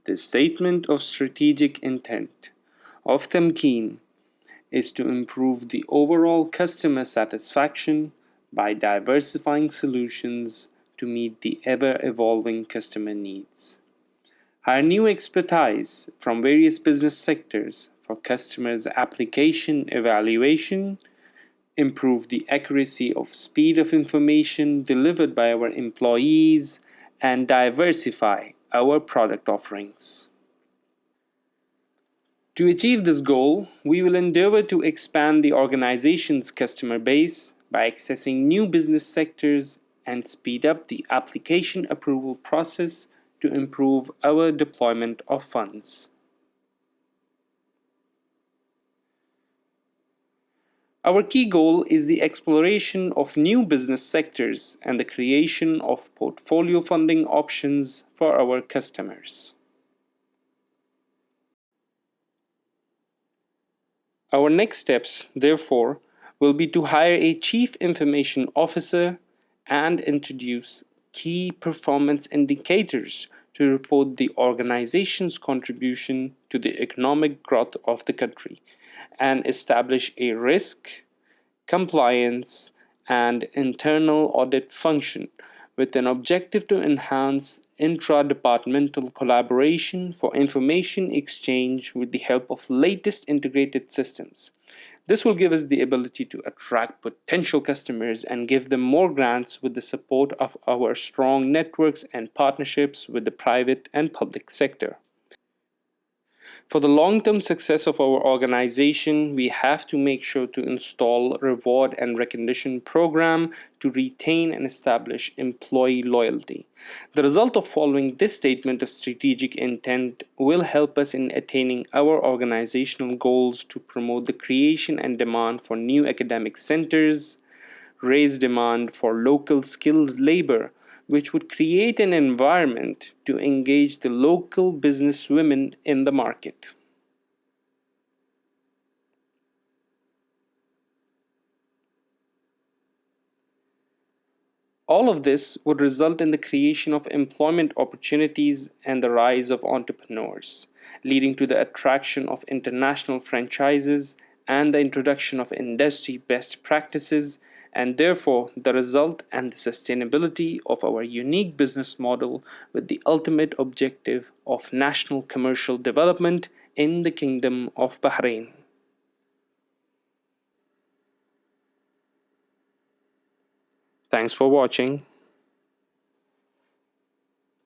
The statement of strategic intent of Tamkeen is to improve the overall customer satisfaction by diversifying solutions to meet the ever-evolving customer needs. Hire new expertise from various business sectors for customers' application evaluation, improve the accuracy of speed of information delivered by our employees, and diversify our product offerings. To achieve this goal, we will endeavor to expand the organization's customer base by accessing new business sectors and speed up the application approval process to improve our deployment of funds. Our key goal is the exploration of new business sectors and the creation of portfolio funding options for our customers. Our next steps, therefore, will be to hire a Chief Information Officer and introduce key performance indicators to report the organization's contribution to the economic growth of the country, and establish a risk, compliance, and internal audit function with an objective to enhance intra-departmental collaboration for information exchange with the help of latest integrated systems. This will give us the ability to attract potential customers and give them more grants with the support of our strong networks and partnerships with the private and public sector. For the long-term success of our organization, we have to make sure to install reward and recognition program to retain and establish employee loyalty. The result of following this statement of strategic intent will help us in attaining our organizational goals to promote the creation and demand for new academic centers, raise demand for local skilled labor, which would create an environment to engage the local business women in the market. All of this would result in the creation of employment opportunities and the rise of entrepreneurs, leading to the attraction of international franchises and the introduction of industry best practices, and therefore the result and the sustainability of our unique business model with the ultimate objective of national commercial development in the Kingdom of Bahrain. Thanks for watching.